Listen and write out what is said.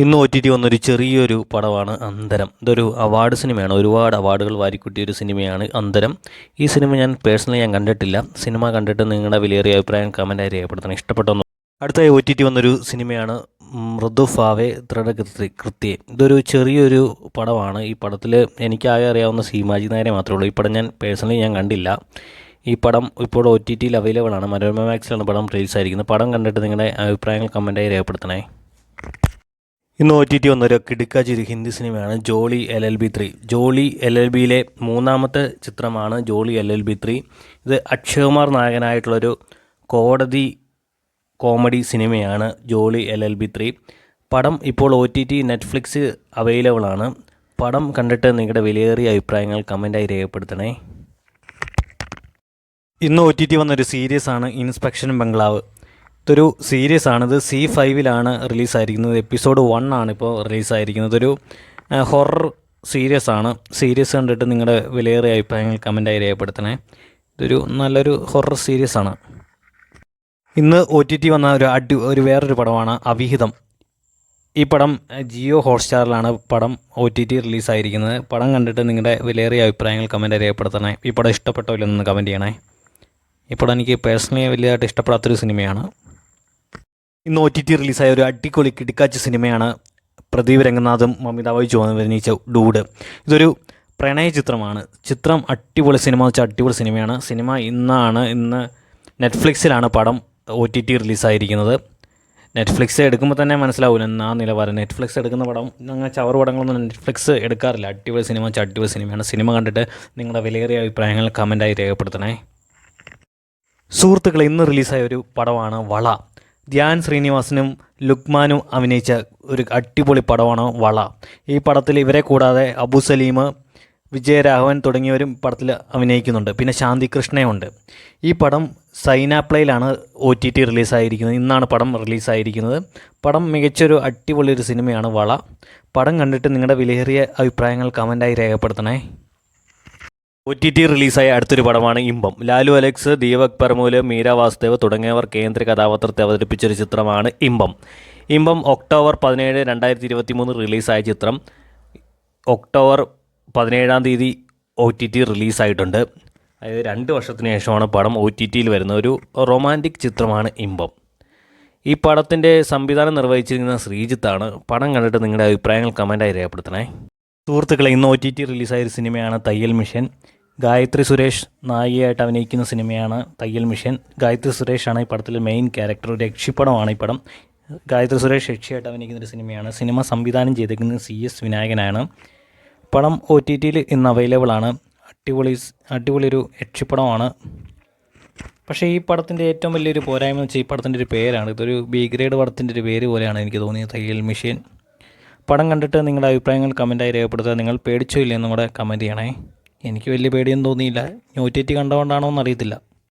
ഇന്ന് OTT വന്നൊരു ചെറിയൊരു പടമാണ് അന്തരം. ഇതൊരു അവാർഡ് സിനിമയാണ്. ഒരുപാട് അവാർഡുകൾ വാരിക്കൂട്ടിയ ഒരു സിനിമയാണ് അന്തരം. ഈ സിനിമ പേഴ്സണലി കണ്ടിട്ടില്ല. സിനിമ കണ്ടിട്ട് നിങ്ങളുടെ വിലയേറിയ അഭിപ്രായം കമൻറ്റായി രേഖപ്പെടുത്തണം. ഇഷ്ടപ്പെട്ടൊന്നും. അടുത്തായി OTT വന്നൊരു സിനിമയാണ് മൃദു ഫാവേ ദൃഢകൃത്യേ. ഇതൊരു ചെറിയൊരു പടമാണ്. ഈ പടത്തിൽ എനിക്കാകെ അറിയാവുന്ന സീമാജി നായരെ മാത്രമേ ഉള്ളൂ. ഈ പടം പേഴ്സണലി കണ്ടില്ല. ഈ പടം ഇപ്പോൾ OTTയിൽ അവൈലബിൾ ആണ്. മനോരമ മാക്സിലാണ് പടം റിലീസായിരിക്കുന്നത്. പടം കണ്ടിട്ട് നിങ്ങളുടെ അഭിപ്രായങ്ങൾ കമൻറ്റായി രേഖപ്പെടുത്തണേ. ഇന്ന് OTT വന്നൊരു കിടുക്കാച്ചി ഹിന്ദി സിനിമയാണ് ജോളി LLB 3. ജോളി LLBയിലെ മൂന്നാമത്തെ ചിത്രമാണ് ജോളി LLB 3. ഇത് അക്ഷയകുമാർ നായകനായിട്ടുള്ളൊരു കോടതി കോമഡി സിനിമയാണ് ജോളി LLB 3. പടം ഇപ്പോൾ OTT നെറ്റ്ഫ്ലിക്സ് അവൈലബിൾ ആണ്. പടം കണ്ടിട്ട് നിങ്ങളുടെ വിലയേറിയ അഭിപ്രായങ്ങൾ കമൻറ്റായി രേഖപ്പെടുത്തണേ. ഇന്ന് OTT വന്നൊരു സീരീസാണ് ഇൻസ്പെക്ഷൻ ബംഗ്ലാവ്. ഇതൊരു സീരീസാണ്. ഇത് C5ലാണ് റിലീസായിരിക്കുന്നത്. എപ്പിസോഡ് 1 ആണ് ഇപ്പോൾ റിലീസായിരിക്കുന്നത്. ഒരു ഹൊറർ സീരീസാണ്. സീരീസ് കണ്ടിട്ട് നിങ്ങളുടെ വിലയേറിയ അഭിപ്രായങ്ങൾ കമൻറ്റായി രേഖപ്പെടുത്തണേ. ഇതൊരു നല്ലൊരു ഹൊറർ സീരീസാണ്. ഇന്ന് OTT വന്ന ഒരു വേറൊരു പടമാണ് അവിഹിതം. ഈ പടം ജിയോ ഹോട്ട്സ്റ്റാറിലാണ് പടം OTT റിലീസായിരിക്കുന്നത്. പടം കണ്ടിട്ട് നിങ്ങളുടെ വിലയേറിയ അഭിപ്രായങ്ങൾ കമൻറ്റായി രേഖപ്പെടുത്തണേ. ഈ പടം ഇഷ്ടപ്പെട്ടോ ഇല്ലെന്ന് കമൻറ്റ് ചെയ്യണേ. ഈ പടം എനിക്ക് പേഴ്സണലി വലിയതായിട്ട് ഇഷ്ടപ്പെടാത്തൊരു സിനിമയാണ്. ഇന്ന് OTT റിലീസായ ഒരു അടിപൊളി കിടുക്കാച്ചി സിനിമയാണ് പ്രദീപ് രംഗനാഥും മമിത ബൈജു അഭിനയിച്ച ഡൂഡ്. ഇതൊരു പ്രണയ ചിത്രമാണ്. ചിത്രം അടിപൊളി സിനിമ വെച്ചാൽ അടിപൊളി സിനിമയാണ്. സിനിമ ഇന്ന് നെറ്റ്ഫ്ലിക്സിലാണ് പടം OTT റിലീസായിരിക്കുന്നത്. നെറ്റ്ഫ്ലിക്സ് എടുക്കുമ്പോൾ തന്നെ മനസ്സിലാവില്ല എന്നാ നിലവാരം. നെറ്റ്ഫ്ലിക്സ് എടുക്കുന്ന പടം അങ്ങനെ ചവറ് പടങ്ങളൊന്നും നെറ്റ്ഫ്ലിക്സ് എടുക്കാറില്ല. അടിപൊളി സിനിമ വെച്ചാൽ അടിപൊളി സിനിമയാണ്. സിനിമ കണ്ടിട്ട് നിങ്ങളുടെ വിലയേറിയ അഭിപ്രായങ്ങൾ കമൻറ്റായി രേഖപ്പെടുത്തണേ. സുഹൃത്തുക്കളെ, ഇന്ന് റിലീസായ ഒരു പടമാണ് വള. ധ്യാൻ ശ്രീനിവാസനും ലുക്മാനും അഭിനയിച്ച ഒരു അടിപൊളി പടമാണ് വള. ഈ പടത്തിൽ ഇവരെ കൂടാതെ അബു സലീം, വിജയരാഘവൻ തുടങ്ങിയവരും പടത്തിൽ അഭിനയിക്കുന്നുണ്ട്. പിന്നെ ശാന്തി കൃഷ്ണയുണ്ട്. ഈ പടം സൈനാപ്ലയിലാണ് OTT റിലീസായിരിക്കുന്നത്. ഇന്നാണ് പടം റിലീസായിരിക്കുന്നത്. പടം മികച്ചൊരു അടിപൊളി ഒരു സിനിമയാണ് വള. പടം കണ്ടിട്ട് നിങ്ങളുടെ വിലയേറിയ അഭിപ്രായങ്ങൾ കമൻറ്റായി രേഖപ്പെടുത്തണേ. OTT റിലീസായ അടുത്തൊരു പടമാണ് ഇമ്പം. ലാലു അലക്സ്, ദീപക് പർമൂല്, മീര വാസുദേവ് തുടങ്ങിയവർ കേന്ദ്ര കഥാപാത്രത്തെ അവതരിപ്പിച്ചൊരു ചിത്രമാണ് ഇമ്പം. ഒക്ടോബർ 17, 2023 റിലീസായ ചിത്രം ഒക്ടോബർ 17 OTT റിലീസായിട്ടുണ്ട്. അതായത് 2 വർഷത്തിന് ശേഷമാണ് പടം OTTയിൽ വരുന്ന ഒരു റൊമാൻറ്റിക് ചിത്രമാണ് ഇമ്പം. ഈ പടത്തിൻ്റെ സംവിധാനം നിർവഹിച്ചിരിക്കുന്ന ശ്രീജിത്താണ്. പടം കണ്ടിട്ട് നിങ്ങളുടെ അഭിപ്രായങ്ങൾ കമൻറ്റായി രേഖപ്പെടുത്തണേ. സുഹൃത്തുക്കളെ, ഇന്ന് OTT റിലീസായ ഒരു സിനിമയാണ് തയ്യൽ മിഷൻ. ഗായത്രി സുരേഷ് നായികയായിട്ട് അഭിനയിക്കുന്ന സിനിമയാണ് തയ്യൽ മിഷൻ. ഗായത്രി സുരേഷാണ് ഈ പടത്തിലെ മെയിൻ ക്യാരക്ടർ. ഒരു യക്ഷിപ്പടമാണ് ഈ പടം. ഗായത്രി സുരേഷ് യക്ഷിയായിട്ട് അഭിനയിക്കുന്നൊരു സിനിമയാണ്. സിനിമ സംവിധാനം ചെയ്തിരിക്കുന്നത് CS വിനായകനാണ്. പടം OTTയിൽ ഇന്ന് അവൈലബിൾ ആണ്. അടിപൊളി ഒരു യക്ഷിപ്പടമാണ്. പക്ഷേ ഈ പടത്തിൻ്റെ ഏറ്റവും വലിയൊരു പോരായ്മ എന്ന് വെച്ചാൽ ഈ പടത്തിൻ്റെ ഒരു പേരാണ്. ഇതൊരു B ഗ്രേഡ് പടത്തിൻ്റെ ഒരു പേര് പോലെയാണ് എനിക്ക് തോന്നിയത്, തയ്യൽ മിഷൻ. പടം കണ്ടിട്ട് നിങ്ങളുടെ അഭിപ്രായങ്ങൾ കമൻറ്റായി രേഖപ്പെടുത്തുക. നിങ്ങൾ പേടിച്ചോ ഇല്ലെന്നും കൂടെ കമൻറ്റ് ചെയ്യണേ. എനിക്ക് വലിയ പേടിയൊന്നും തോന്നിയില്ല. OTT കണ്ടുകൊണ്ടാണോ എന്നറിയത്തില്ല.